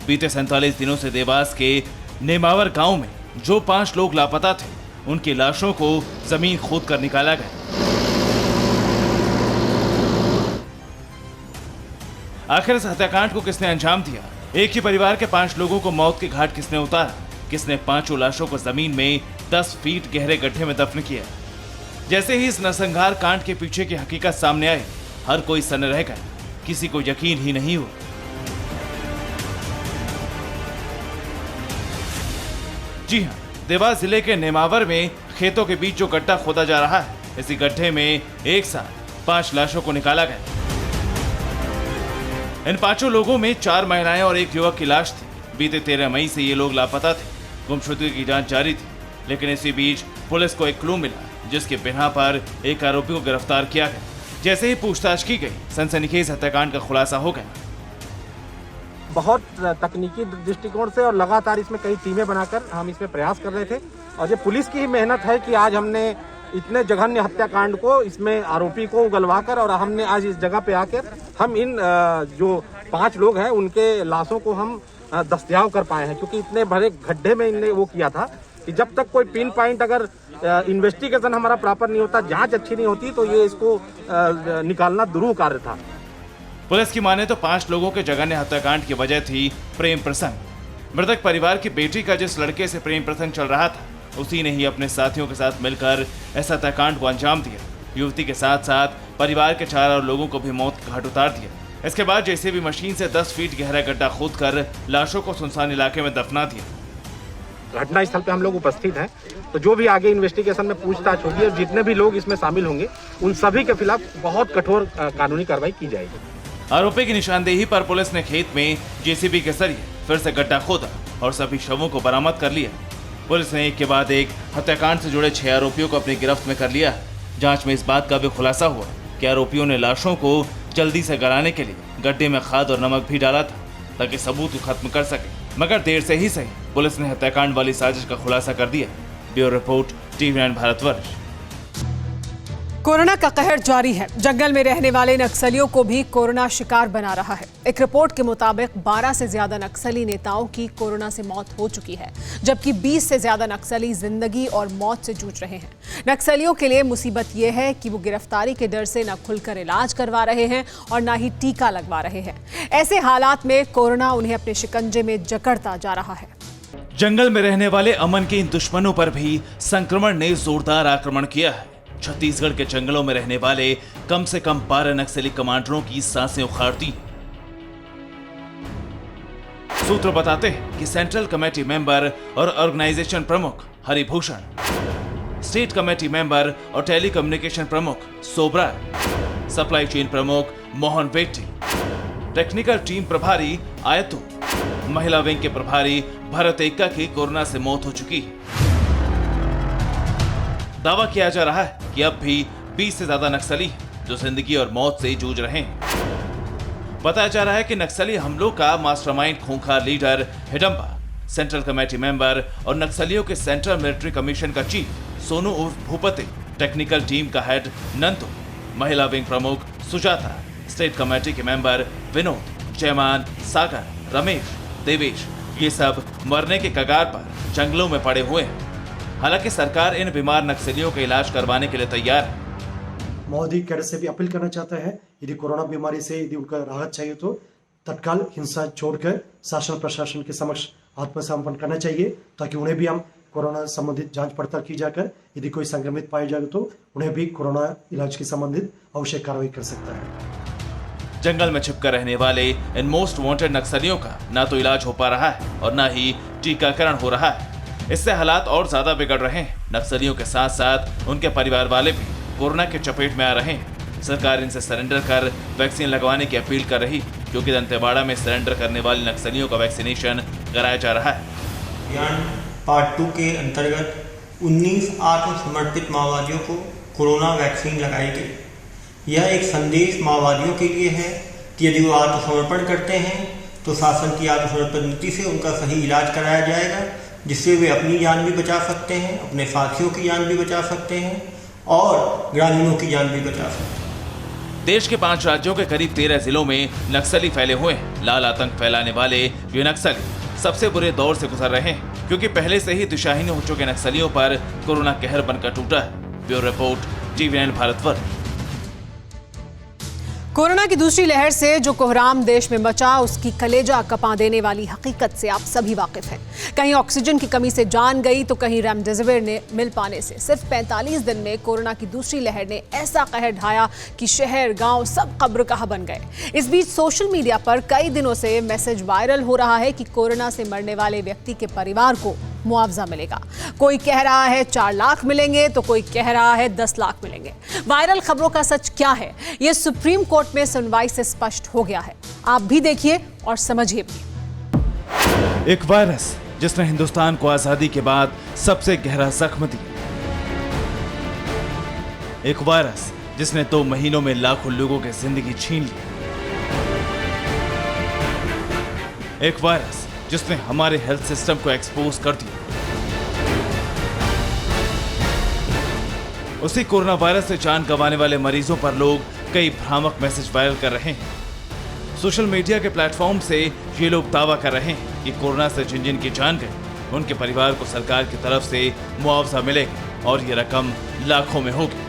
बीते 47 दिनों से देवास के नेमावर गांव में जो 5 लोग लापता थे, उनकी लाशों को जमीन खोद कर निकाला गया। आखिर इस हत्याकांड को किसने अंजाम दिया? एक ही परिवार के 5 लोगों को मौत के घाट किसने उतारा? किसने 5 लाशों को जमीन में 10 फीट गहरे गड्ढे में दफन किया? जैसे ही इस नरसंहार कांड के पीछे की हकीकत सामने आई, हर कोई सन्न रह गया। किसी को यकीन ही नहीं हुआ। जी हां, देवास जिले के नेमावर में खेतों के बीच जो गड्ढा खोदा जा रहा है, इसी गड्ढे में एक साथ 5 लाशों को निकाला गया। इन 5 लोगों में 4 महिलाएं और एक युवक की लाश थी। बीते 13 मई से ये लोग लापता थे। गुमशुदगी की जांच जारी थी, लेकिन इसी बीच पुलिस को एक क्लू मिला, जिसके बिना पर एक आरोपी को गिरफ्तार किया गया। जैसे ही पूछताछ की गई, सनसनीखेज हत्याकांड का खुलासा हो गया। बहुत तकनीकी दृष्टिकोण से और लगातार इसमें कई टीमें बनाकर हम इसमें प्रयास कर रहे थे। और ये पुलिस की ही मेहनत है कि आज हमने इतने जघन्य हत्याकांड को, इसमें आरोपी को उगलवाकर और हमने आज इस जगह पे आकर हम इन जो 5 लोग हैं उनके लाशों को हम दस्तयाब कर पाए हैं, क्योंकि इतने बड़े गड्ढे में इनने वो किया था कि जब तक कोई पिन पॉइंट अगर इन्वेस्टिगेशन हमारा प्रॉपर नहीं होता, जांच अच्छी नहीं होती, तो ये इसको निकालना दुरूह कार्य था। पुलिस की माने तो 5 लोगों के जघन्य हत्याकांड की वजह थी प्रेम प्रसंग। मृतक परिवार की बेटी का जिस लड़के से प्रेम प्रसंग चल रहा था, उसी ने ही अपने साथियों के साथ मिलकर इस हत्याकांड को अंजाम दिया। युवती के साथ साथ परिवार के 4 और लोगों को भी मौत के घाट उतार दिया। इसके बाद जेसीबी मशीन से 10 फीट गहरा गड्ढा खोदकर लाशों को सुनसान इलाके में दफना दिया। घटना स्थल पे हम लोग उपस्थित हैं, तो जो भी आगे इन्वेस्टिगेशन में पूछताछ होगी और जितने भी लोग इसमें शामिल होंगे उन सभी के खिलाफ बहुत कठोर कानूनी कार्रवाई की जाएगी। आरोपी की निशानदेही पर पुलिस ने खेत में जेसीबी के जरिए फिर से गड्ढा खोदा और सभी शवों को बरामद कर लिया। पुलिस ने एक के बाद एक हत्याकांड से जुड़े 6 आरोपियों को अपनी गिरफ्त में कर लिया। जांच में इस बात का भी खुलासा हुआ कि आरोपियों ने लाशों को जल्दी से गलाने के लिए गड्ढे में खाद और नमक भी डाला था, ताकि सबूत को खत्म कर सके। मगर देर से ही सही पुलिस ने हत्याकांड वाली साजिश का खुलासा कर दिया। Bureau report, TV9 Bharatvarsh. Corona का कहर जारी है। जंगल में रहने वाले नक्सलियों को भी कोरोना शिकार बना रहा है। एक रिपोर्ट के मुताबिक 12 से ज्यादा नक्सली नेताओं की कोरोना से मौत हो चुकी है, जबकि 20 से ज्यादा नक्सली जिंदगी और मौत से जूझ रहे हैं। नक्सलियों के लिए मुसीबत यह है कि वो गिरफ्तारी के डर से न खुलकर इलाज करवा रहे हैं और न ही टीका लगवा रहे हैं। ऐसे हालात में कोरोना उन्हें अपने शिकंजे में जकड़ता जा रहा है। जंगल में रहने वाले अमन के इन दुश्मनों पर भी संक्रमण ने जोरदार आक्रमण किया है। छत्तीसगढ़ के जंगलों में रहने वाले कम से कम 12 नक्सली कमांडरों की सांसें उखाड़ती। सूत्र बताते हैं कि सेंट्रल कमेटी मेंबर और ऑर्गेनाइजेशन प्रमुख हरिभूषण, स्टेट कमेटी मेंबर और टेलीकम्युनिकेशन प्रमुख सोबरा, सप्लाई चेन प्रमुख मोहन वेट्टी, टेक्निकल टीम प्रभारी आयतु, महिला विंग के प्रभारी भरत एक्का की कोरोना से मौत हो चुकी है। दावा किया जा रहा है कि अब भी 20 से ज्यादा नक्सली जो जिंदगी और मौत से जूझ रहे हैं। बताया जा रहा है कि नक्सली हमलों का मास्टरमाइंड खूंखार लीडर हिडंबा, सेंट्रल कमेटी मेंबर और नक्सलियों के सेंट्रल मिलिट्री कमीशन का चीफ सोनू उर्फ भूपति, टेक्निकल टीम का हेड नंदू, महिला विंग प्रमुख सुजाता, स्टेट कमेटी के मेंबर विनोद, जयमान, सागर, रमेश, देवेश, ये सब मरने के कगार पर जंगलों में पड़े हुए हैं। हालांकि सरकार इन बीमार नक्सलियों का इलाज करवाने के लिए तैयार है। मोदी कैडर से भी अपील करना चाहता है, यदि कोरोना बीमारी से यदि उनका राहत चाहिए तो तत्काल हिंसा छोड़कर शासन प्रशासन के समक्ष आत्मसमर्पण करना चाहिए, ताकि उन्हें भी हम कोरोना संबंधित जांच पड़ताल की जाकर यदि कोई संक्रमित पाए जाए तो उन्हें भी कोरोना इलाज के संबंधित आवश्यक कार्रवाई कर सकता है। जंगल में छिपकर रहने वाले इन मोस्ट वांटेड नक्सलियों का ना तो इलाज हो पा रहा है और ना ही टीकाकरण हो रहा है। इससे हालात और ज्यादा बिगड़ रहे हैं। नक्सलियों के साथ साथ उनके परिवार वाले भी कोरोना के चपेट में आ रहे हैं। सरकार इनसे सरेंडर कर वैक्सीन लगवाने की अपील कर रही, क्योंकि दंतेवाड़ा में सरेंडर करने वाले नक्सलियों का वैक्सीनेशन कराया जा रहा है। अभियान पार्ट 2 के अंतर्गत 19 आत्मसमर्पित माओवादियों को कोरोना वैक्सीन लगाई गई। यह एक संदेश माओवादियों के लिए है कि यदि वो आत्मसमर्पण करते हैं तो शासन की आत्मसमर्पण नीति से उनका सही इलाज कराया जाएगा, जिससे वे अपनी जान भी बचा सकते हैं, अपने साथियों की जान भी बचा सकते हैं और ग्रामीणों की जान भी बचा सकते हैं। देश के 5 राज्यों के करीब 13 जिलों में नक्सली फैले हुए हैं। लाल आतंक फैलाने वाले ये नक्सली सबसे बुरे दौर से गुजर रहे हैं, क्योंकि पहले से ही दिशाहीन हो चुके नक्सलियों पर कोरोना कहर बनकर टूटा है। Bureau report, TV9 Bharatvarsh. Corona की दूसरी लहर से जो कोहराम देश में मचा, उसकी कलेजा कपा देने वाली हकीकत से आप सभी वाकिफ हैं। कहीं ऑक्सीजन की कमी से जान गई तो कहीं रेमडेसिविर ने मिल पाने से सिर्फ 45 दिन में कोरोना की दूसरी लहर ने ऐसा कहर ढाया कि शहर गांव सब कब्रगाह बन गए। इस बीच सोशल मीडिया पर कई दिनों से मैसेज वायरल हो रहा है कि कोरोना से मरने वाले व्यक्ति के परिवार को मुआवजा मिलेगा। कोई कह रहा है 4 लाख मिलेंगे तो कोई कह रहा है 10 लाख मिलेंगे। वायरल खबरों का सच क्या है, यह सुप्रीम कोर्ट में सुनवाई से स्पष्ट हो गया है। आप भी देखिए और समझिए भी। एक वायरस जिसने हिंदुस्तान को आजादी के बाद सबसे गहरा जख्म दिया। एक वायरस जिसने 2 महीनों में लाखों लोगों की जिंदगी छीन ली। एक वायरस जिसने हमारे हेल्थ सिस्टम को एक्सपोज कर दिया। उसी कोरोना वायरस से जान गंवाने वाले मरीजों पर लोग कई भ्रामक मैसेज वायरल कर रहे हैं। सोशल मीडिया के प्लेटफॉर्म से ये लोग दावा कर रहे हैं कि कोरोना से जिन जिन की जान गई उनके परिवार को सरकार की तरफ से मुआवजा मिलेगा और ये रकम लाखों में होगी।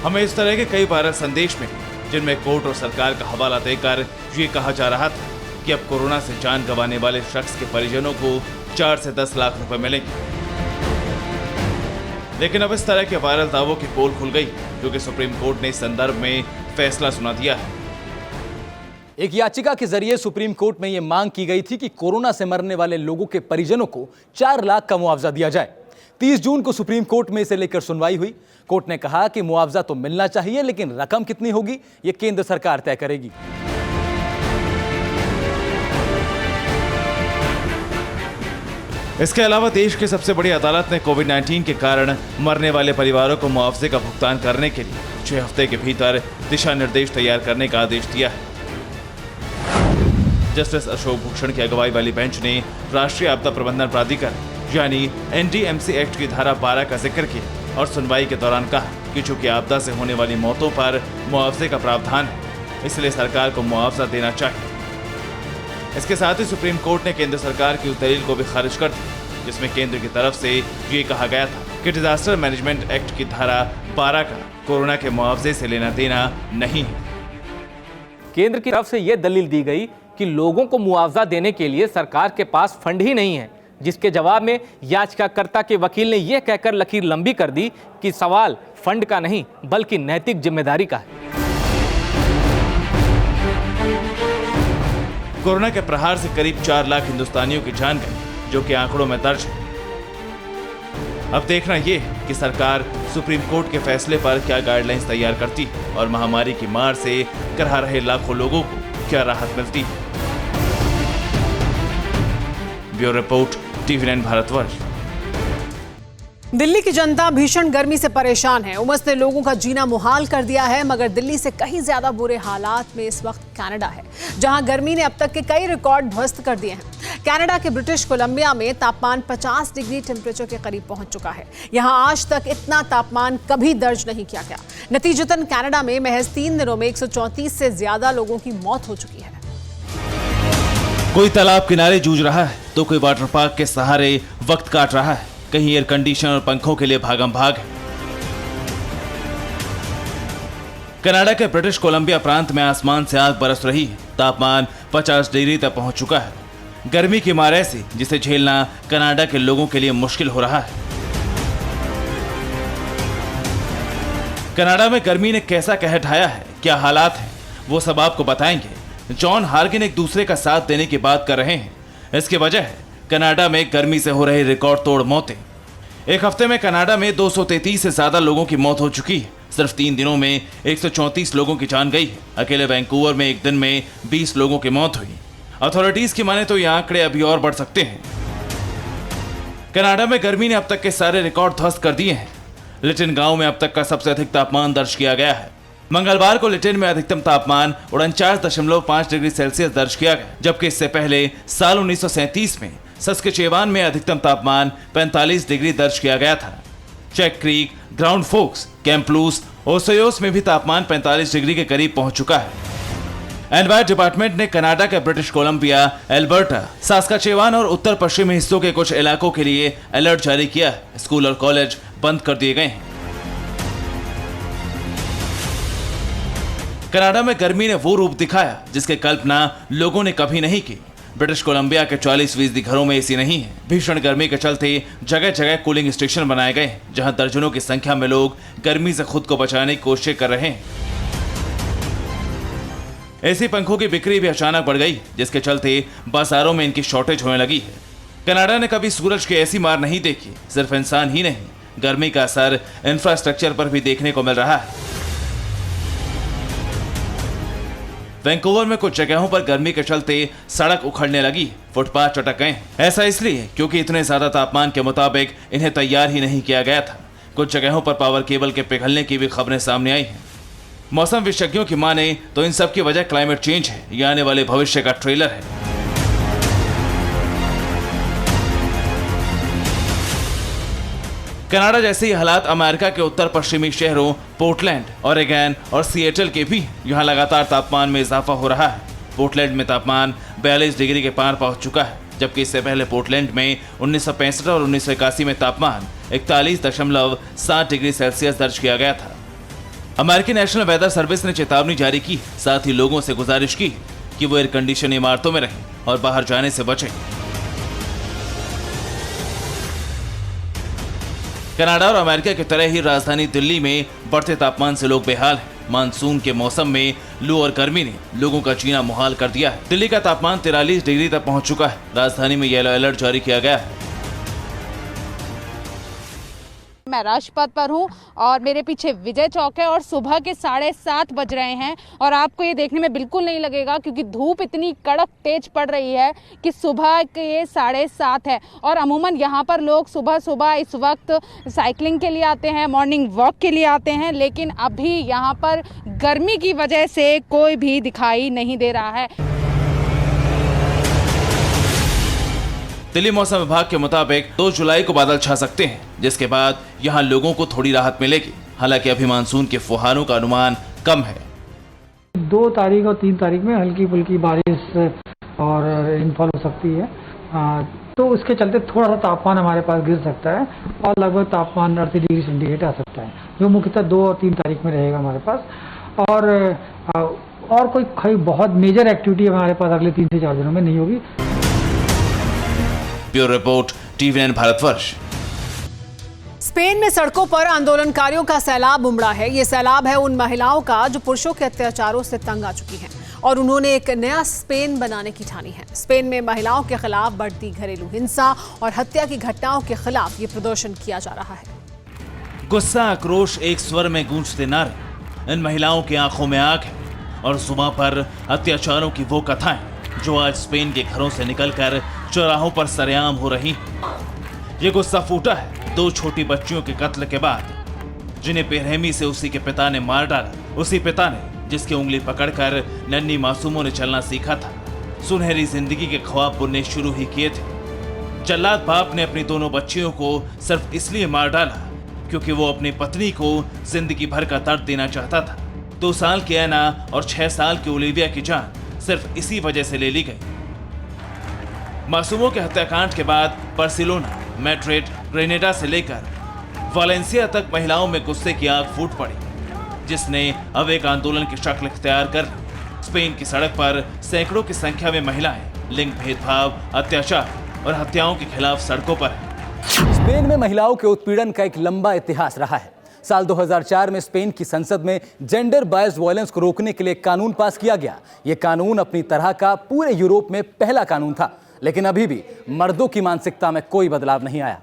हमें इस तरह के कई वायरल संदेश मिले जिनमें कोर्ट और सरकार का हवाला देकर ये कहा जा रहा था कि अब कोरोना से जान गंवाने वाले शख्स के परिजनों को 4 से 10 लाख रुपए मिलेंगे। लेकिन अब इस तरह के वायरल दावों की पोल खुल गई क्योंकि सुप्रीम कोर्ट ने इस संदर्भ में फैसला सुना दिया है। एक याचिका के जरिए सुप्रीम कोर्ट में यह मांग की गई थी कि कोरोना से मरने वाले लोगों के परिजनों को 4 लाख का मुआवजा दिया जाए। 30 जून को सुप्रीम कोर्ट में इसे लेकर सुनवाई हुई। कोर्ट ने कहा कि मुआवजा तो मिलना चाहिए, लेकिन रकम कितनी होगी यह केंद्र सरकार तय करेगी। इसके अलावा देश की सबसे बड़ी अदालत ने कोविड-19 के कारण मरने वाले परिवारों को मुआवजे का भुगतान करने के लिए 6 हफ्ते के भीतर दिशा निर्देश तैयार करने का आदेश दिया है। जस्टिस अशोक भूषण की अगुवाई वाली बेंच ने राष्ट्रीय आपदा प्रबंधन प्राधिकरण यानी एनडीएमसी एक्ट की धारा 12 का जिक्र किया और सुनवाई के दौरान कहा कि चूंकि आपदा से होने वाली मौतों पर मुआवजे का प्रावधान है, इसलिए सरकार को मुआवजा देना चाहिए। इसके साथ ही सुप्रीम कोर्ट ने केंद्र सरकार की उस दलील को भी खारिज कर दिया जिसमें केंद्र की तरफ से ये कहा गया था कि डिजास्टर मैनेजमेंट एक्ट की धारा 12 का कोरोना के मुआवजे से लेना देना नहीं है। केंद्र की तरफ से यह दलील दी गई कि लोगों को मुआवजा देने के लिए सरकार के पास फंड ही नहीं है, जिसके जवाब में याचिकाकर्ता के वकील ने यह कहकर लकीर लंबी कर दी कि सवाल फंड का नहीं बल्कि नैतिक जिम्मेदारी का है। कोरोना के प्रहार से करीब 4 लाख हिंदुस्तानियों की जान गई, जो कि आंकड़ों में दर्ज है। अब देखना यह है कि सरकार सुप्रीम कोर्ट के फैसले पर क्या गाइडलाइंस तैयार करती है और महामारी की मार से करहा रहे लाखों लोगों को क्या राहत मिलती है। Bureau report, TV9 Bharatvarsh. Delhi की जनता भीषण गर्मी से परेशान है। उमस ने लोगों का जीना मुहाल कर दिया है, मगर दिल्ली से कहीं ज्यादा बुरे हालात में इस वक्त कनाडा है, जहां गर्मी ने अब तक के कई रिकॉर्ड ध्वस्त कर दिए हैं। कनाडा के ब्रिटिश कोलंबिया में तापमान 50 डिग्री टेम्परेचर के करीब पहुंच चुका है। यहां आज तक इतना तापमान कभी दर्ज नहीं किया गया। नतीजतन कनाडा में महज 3 दिनों में 134 से ज्यादा लोगों की मौत हो चुकी है। कोई तालाब किनारे जूझ रहा है तो कोई वाटर पार्क के सहारे वक्त काट रहा है, कहीं एयर कंडीशनर और पंखों के लिए भागम भाग है। कनाडा के ब्रिटिश कोलंबिया प्रांत में आसमान से आग बरस रही है। तापमान 50 डिग्री तक पहुंच चुका है। गर्मी की मार ऐसी जिसे झेलना कनाडा के लोगों के लिए मुश्किल हो रहा है। कनाडा में गर्मी ने कैसा कहर ढाया है, क्या हालात हैं, वो सब आपको बताएंगे। जॉन हार्गिन एक दूसरे का साथ देने की बात कर रहे हैं। इसकी वजह है कनाडा में गर्मी से हो रही रिकॉर्ड तोड़ मौतें। एक हफ्ते में कनाडा में 233 से ज्यादा लोगों की मौत हो चुकी है। सिर्फ 3 दिनों में 134 लोगों की जान गई है। अकेले वैंकूवर में एक दिन में 20 लोगों की मौत हुई। अथॉरिटीज की माने तो ये आंकड़े अभी और बढ़ सकते हैं। कनाडा में गर्मी ने अब तक के सारे रिकॉर्ड ध्वस्त कर दिए हैं। लिटिन गांव में अब तक का सबसे अधिक तापमान दर्ज किया गया है। मंगलवार को लिटिन में अधिकतम तापमान 49.5 डिग्री सेल्सियस दर्ज किया गया, जबकि इससे पहले साल 1937 में सस्केचेवान में अधिकतम तापमान 45 डिग्री दर्ज किया गया था। चेक क्रीक, ग्राउंड फोक्स, कैम्पलूस, ओसेयोस में भी तापमान 45 डिग्री के करीब पहुंच चुका है। एनवायर डिपार्टमेंट ने कनाडा के ब्रिटिश कोलंबिया, एल्बर्टा, सास्काचेवान और उत्तर पश्चिमी हिस्सों के कुछ इलाकों के लिए अलर्ट जारी किया है। स्कूल और कॉलेज बंद कर दिए गए हैं। कनाडा में गर्मी ने वो रूप दिखाया जिसकी कल्पना लोगों ने कभी नहीं की। ब्रिटिश कोलंबिया के 40% घरों में एसी नहीं है। भीषण गर्मी के चलते जगह जगह कूलिंग स्टेशन बनाए गए, जहां दर्जनों की संख्या में लोग गर्मी से खुद को बचाने की कोशिश कर रहे हैं। एसी पंखों की बिक्री भी अचानक बढ़ गई, जिसके चलते बाजारों में इनकी शॉर्टेज होने लगी है। कनाडा ने कभी सूरज की ऐसी मार नहीं देखी। सिर्फ इंसान ही नहीं, गर्मी का असर इंफ्रास्ट्रक्चर पर भी देखने को मिल रहा है। वैंकूवर में कुछ जगहों पर गर्मी के चलते सड़क उखड़ने लगी, फुटपाथ चटक गए। ऐसा इसलिए क्योंकि इतने ज्यादा तापमान के मुताबिक इन्हें तैयार ही नहीं किया गया था। कुछ जगहों पर पावर केबल के पिघलने की भी खबरें सामने आई हैं। मौसम विशेषज्ञों की माने तो इन सब की वजह क्लाइमेट चेंज है। ये आने वाले भविष्य का ट्रेलर है। कनाडा जैसे ही हालात अमेरिका के उत्तर पश्चिमी शहरों पोर्टलैंड, ओरेगन और सिएटल के भी यहाँ लगातार तापमान में इजाफा हो रहा है। पोर्टलैंड में तापमान 42 डिग्री के पार पहुंच चुका है, जबकि इससे पहले पोर्टलैंड में 1965 और 1981 में तापमान 41.7 डिग्री सेल्सियस दर्ज किया गया था। अमेरिकी नेशनल वेदर सर्विस ने चेतावनी जारी की, साथ ही लोगों से गुजारिश की कि वो एयर कंडीशन इमारतों में रहें और बाहर जाने से बचें। कनाडा और अमेरिका की तरह ही राजधानी दिल्ली में बढ़ते तापमान से लोग बेहाल हैं। मानसून के मौसम में लू और गर्मी ने लोगों का जीना मुहाल कर दिया है। दिल्ली का तापमान 43 डिग्री तक पहुंच चुका है। राजधानी में येलो अलर्ट जारी किया गया है। मैं राजपथ पर हूँ और मेरे पीछे विजय चौक है और सुबह के 7:30 बज रहे हैं और आपको ये देखने में बिल्कुल नहीं लगेगा क्योंकि धूप इतनी कड़क तेज पड़ रही है कि सुबह के ये 7:30 है। और अमूमन यहाँ पर लोग सुबह सुबह इस वक्त साइकिलिंग के लिए आते हैं, मॉर्निंग वॉक के लिए आते हैं, लेकिन अभी यहाँ पर गर्मी की वजह से कोई भी दिखाई नहीं दे रहा है। दिल्ली मौसम विभाग के मुताबिक 2 जुलाई को बादल छा सकते हैं, जिसके बाद यहां लोगों को थोड़ी राहत मिलेगी। हालांकि अभी मानसून के फुहारों का अनुमान कम है। 2 तारीख और 3 तारीख में हल्की फुल्की बारिश और रेनफॉल हो सकती है, तो उसके चलते थोड़ा सा तापमान हमारे पास गिर सकता है और लगभग तापमान 38 डिग्री सेंटीग्रेड आ सकता है, जो मुख्यतः 2 और 3 तारीख में रहेगा हमारे पास। और कोई बहुत मेजर एक्टिविटी हमारे पास अगले 3 से 4 दिनों में नहीं होगी। Bureau report, TVN Bharatvarsh. Spain में सड़कों पर आंदोलनकारियों का सैलाब उमड़ा है। ये सैलाब है उन महिलाओं का जो पुरुषों के अत्याचारों से तंग आ चुकी हैं और उन्होंने एक नया स्पेन बनाने की ठानी है। स्पेन में महिलाओं के खिलाफ बढ़ती घरेलू हिंसा और हत्या की घटनाओं के खिलाफ ये प्रदर्शन किया जा रहा है। गुस्सा, आक्रोश एक स्वर में गूंजते नारे। इन महिलाओं की आंखों में आग है और जुबां पर अत्याचारों की वो कथाएं जो आज स्पेन के घरों से निकलकर चौराहों पर सरेआम हो रही। ये गुस्सा फूटा है 2 छोटी बच्चियों के कत्ल के बाद, जिन्हें बेरहमी से उसी के पिता ने मार डाला। उसी पिता ने जिसकी उंगली पकड़कर नन्ही मासूमों ने चलना सीखा था। सुनहरी जिंदगी के ख्वाब बुनने शुरू ही किए थे। जल्लाद बाप ने अपनी दोनों बच्चियों को सिर्फ इसलिए मार डाला क्योंकि वो अपनी पत्नी को जिंदगी भर का दर्द देना चाहता था। 2 साल की एना और 6 साल की ओलिविया की जान सिर्फ इसी वजह से ले ली गई। मासूमों के हत्याकांड के बाद बार्सिलोना, मैड्रिड, ग्रेनेडा से लेकर वालेंसिया तक महिलाओं में गुस्से की आग फूट पड़ी, जिसने अब एक आंदोलन की शक्ल इख्तियार कर ली। स्पेन की सड़क पर सैकड़ों की संख्या में महिलाएं लिंग भेदभाव, अत्याचार और हत्याओं के खिलाफ सड़कों पर हैं। स्पेन में महिलाओं के उत्पीड़न का एक लंबा इतिहास रहा है। साल 2004 में स्पेन की संसद में जेंडर बायस्ड वायलेंस को रोकने के लिए कानून पास किया गया। यह कानून अपनी तरह का पूरे यूरोप में पहला कानून था, लेकिन अभी भी मर्दों की मानसिकता में कोई बदलाव नहीं आया।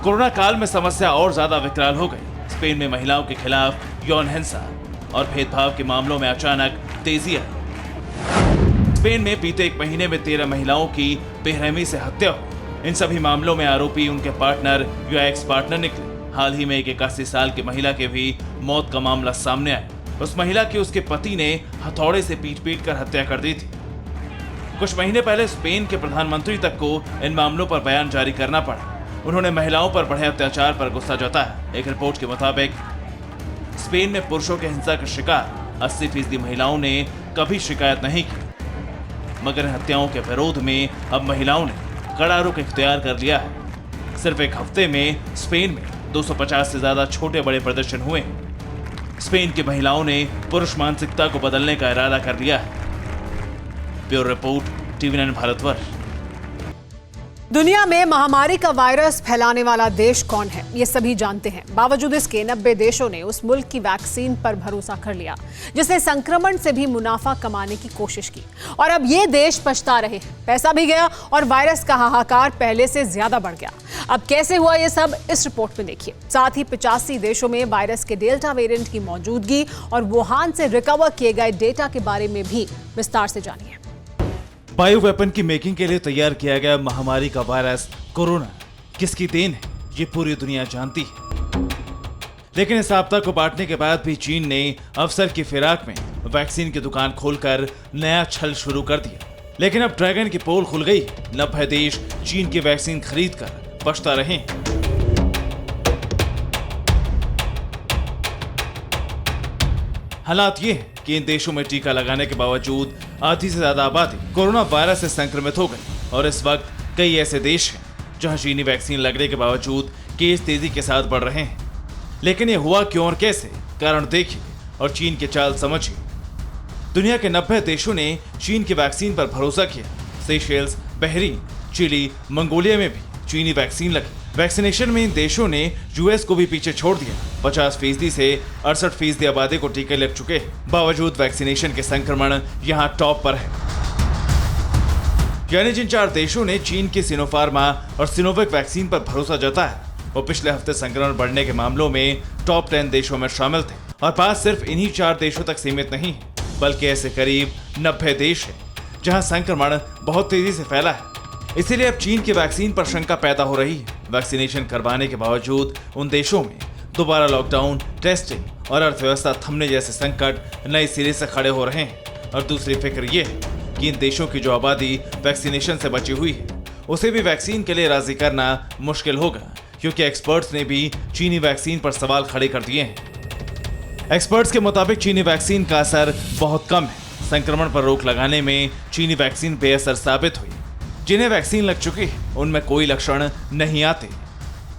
कोरोना काल में समस्या और ज्यादा विकराल हो गई। स्पेन में महिलाओं के खिलाफ यौन हिंसा और भेदभाव के मामलों में अचानक तेजी आई। स्पेन में बीते 1 महीने में 13 महिलाओं की बेरहमी से हत्या हुई। इन सभी मामलों में आरोपी उनके पार्टनर या एक्स पार्टनर निकले। हाल ही में एक 81 साल की महिला के भी मौत का मामला सामने आया। उस महिला की उसके पति ने हथौड़े से पीट कर हत्या कर दी थी। कुछ महीने पहले स्पेन के प्रधानमंत्री तक को इन मामलों पर बयान जारी करना पड़ा। उन्होंने महिलाओं पर बढ़े अत्याचार पर गुस्सा जताया। एक रिपोर्ट के मुताबिक स्पेन में पुरुषों के हिंसा के शिकार 80% महिलाओं ने कभी शिकायत नहीं की, मगर हत्याओं के विरोध में अब महिलाओं ने कड़ा रुख इख्तियार कर लिया है। सिर्फ एक हफ्ते में स्पेन में 250 से ज्यादा छोटे बड़े प्रदर्शन हुए। स्पेन की महिलाओं ने पुरुष मानसिकता को बदलने का इरादा कर लिया है। Bureau report, TVN Bharatvarsh. दुनिया में महामारी का वायरस फैलाने वाला देश कौन है, ये सभी जानते हैं। बावजूद इसके 90 देशों ने उस मुल्क की वैक्सीन पर भरोसा कर लिया, जिसने संक्रमण से भी मुनाफा कमाने की कोशिश की। और अब ये देश पछता रहे हैं। पैसा भी गया और वायरस का हाहाकार पहले से ज्यादा बढ़ गया। अब कैसे हुआ ये सब, इस रिपोर्ट में देखिए। साथ ही 85 देशों में वायरस के डेल्टा वेरिएंट की मौजूदगी और वुहान से रिकवर किए गए डेटा के बारे में भी विस्तार से जानिए। बायो वेपन की मेकिंग के लिए तैयार किया गया महामारी का वायरस कोरोना किसकी देन है, ये पूरी दुनिया जानती है। लेकिन इस आपदा को बांटने के बाद भी चीन ने अवसर की फिराक में वैक्सीन की दुकान खोलकर नया छल शुरू कर दिया। लेकिन अब ड्रैगन की पोल खुल गई। 90 देश चीन की वैक्सीन खरीदकर पछता रहे। हालात ये है कि इन देशों में टीका लगाने के बावजूद आधी से ज्यादा आबादी कोरोना वायरस से संक्रमित हो गई और इस वक्त कई ऐसे देश हैं जहां चीनी वैक्सीन लगने के बावजूद केस तेजी के साथ बढ़ रहे हैं। लेकिन ये हुआ क्यों और कैसे, कारण देखिए और चीन की चाल समझिए। दुनिया के 90 देशों ने चीन की वैक्सीन पर भरोसा किया। सेशेल्स, बहरीन, चिली, मंगोलिया में भी चीनी वैक्सीन लगी। वैक्सीनेशन में इन देशों ने यूएस को भी पीछे छोड़ दिया। 50% से 68% आबादी को टीके लग चुके हैं। बावजूद वैक्सीनेशन के संक्रमण यहाँ टॉप पर है। यानी जिन 4 देशों ने चीन की सिनोफार्मा और सिनोवेक वैक्सीन पर भरोसा जताया वो पिछले हफ्ते संक्रमण बढ़ने के मामलों में टॉप 10 देशों में शामिल थे। और बात सिर्फ इन्हीं 4 देशों तक सीमित नहीं है, बल्कि ऐसे करीब 90 देश हैं जहां संक्रमण बहुत तेजी से फैला है। इसीलिए अब चीन की वैक्सीन पर शंका पैदा हो रही है। वैक्सीनेशन करवाने के बावजूद उन देशों में दोबारा लॉकडाउन, टेस्टिंग और अर्थव्यवस्था थमने जैसे संकट नए सिरे से खड़े हो रहे हैं। और दूसरी फिक्र ये है कि इन देशों की जो आबादी वैक्सीनेशन से बची हुई है उसे भी वैक्सीन के लिए राजी करना मुश्किल होगा, क्योंकि एक्सपर्ट्स ने भी चीनी वैक्सीन पर सवाल खड़े कर दिए हैं। एक्सपर्ट्स के मुताबिक चीनी वैक्सीन का असर बहुत कम है। संक्रमण पर रोक लगाने में चीनी वैक्सीन बेअसर साबित हुई। जिन्हें वैक्सीन लग चुकी है उनमें कोई लक्षण नहीं आते।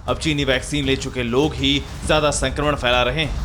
अब चीनी वैक्सीन ले चुके लोग ही ज्यादा संक्रमण फैला रहे हैं।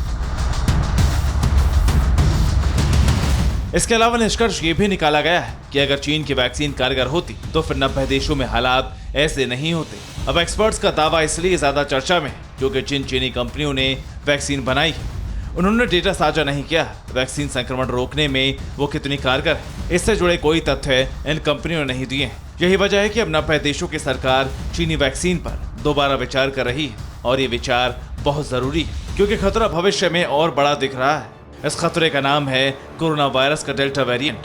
इसके अलावा निष्कर्ष ये भी निकाला गया है कि अगर चीन की वैक्सीन कारगर होती तो फिर 90 देशों में हालात ऐसे नहीं होते। अब एक्सपर्ट्स का दावा इसलिए ज्यादा चर्चा में है क्योंकि जिन चीनी कंपनियों ने वैक्सीन बनाई है उन्होंने डेटा साझा नहीं किया वैक्सीन संक्रमण रोकने में वो कितनी कारगर है। इससे जुड़े कोई तथ्य इन कंपनियों ने नहीं दिए हैं। यही वजह है कि अब 90 देशों की सरकार चीनी वैक्सीन पर दोबारा विचार कर रही है और ये विचार बहुत जरूरी है क्योंकि खतरा भविष्य में और बड़ा दिख रहा है। इस खतरे का नाम है कोरोना वायरस का डेल्टा वेरिएंट।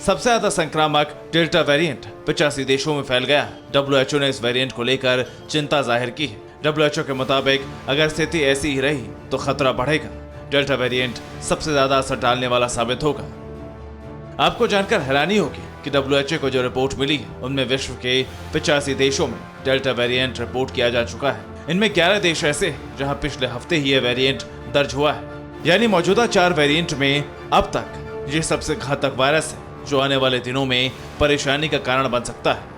सबसे ज्यादा संक्रामक डेल्टा वेरिएंट 85 देशों में फैल गया। WHO ने इस वेरिएंट को लेकर चिंता जाहिर की है। WHO के मुताबिक अगर स्थिति ऐसी ही रही तो खतरा बढ़ेगा। डेल्टा वेरिएंट सबसे ज्यादा असर डालने वाला साबित होगा। आपको जानकर हैरानी होगी कि WHO को जो रिपोर्ट मिली है उनमें विश्व के 85 देशों में डेल्टा वेरिएंट रिपोर्ट किया जा चुका है। इनमें 11 देश ऐसे हैं जहां पिछले हफ्ते ही यह वेरिएंट दर्ज हुआ है। यानी मौजूदा 4 वेरिएंट में अब तक ये सबसे घातक वायरस है जो आने वाले दिनों में परेशानी का कारण बन सकता है।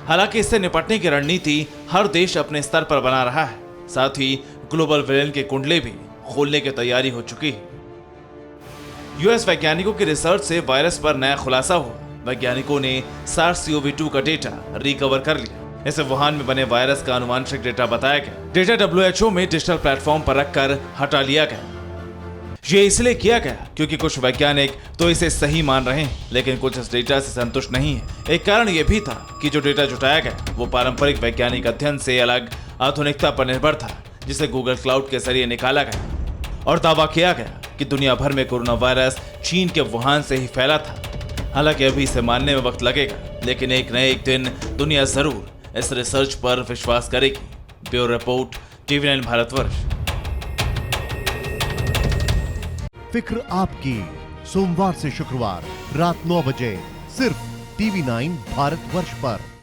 हालांकि इससे निपटने की रणनीति हर देश अपने स्तर पर बना रहा है। साथ ही ग्लोबल विलेन के कुंडले भी खोलने की तैयारी हो चुकी है। यूएस वैज्ञानिकों की रिसर्च से वायरस पर नया खुलासा हुआ। वैज्ञानिकों ने SARS-CoV-2 का डेटा रिकवर कर लिया। इसे वुहान में बने वायरस का आनुवांशिक डेटा बताया गया। डेटा WHO में डिजिटल प्लेटफॉर्म पर रखकर हटा लिया गया। ये इसलिए किया गया क्योंकि कुछ वैज्ञानिक तो इसे सही मान रहे हैं, लेकिन कुछ इस डेटा से संतुष्ट नहीं है। एक कारण यह भी था कि जो डेटा जुटाया गया वो पारंपरिक वैज्ञानिक अध्ययन से अलग आधुनिकता पर निर्भर था, जिसे गूगल क्लाउड के जरिए निकाला गया और दावा किया गया कि दुनिया भर में कोरोना वायरस चीन के वुहान से ही फैला था। हालांकि अभी इसे मानने में वक्त लगेगा, लेकिन एक न एक दिन दुनिया जरूर इस रिसर्च पर विश्वास करेगी। Bureau report, TV9 Bharatvarsh. फिक्र आपकी, सोमवार से शुक्रवार रात 9 बजे सिर्फ TV9 भारतवर्ष पर।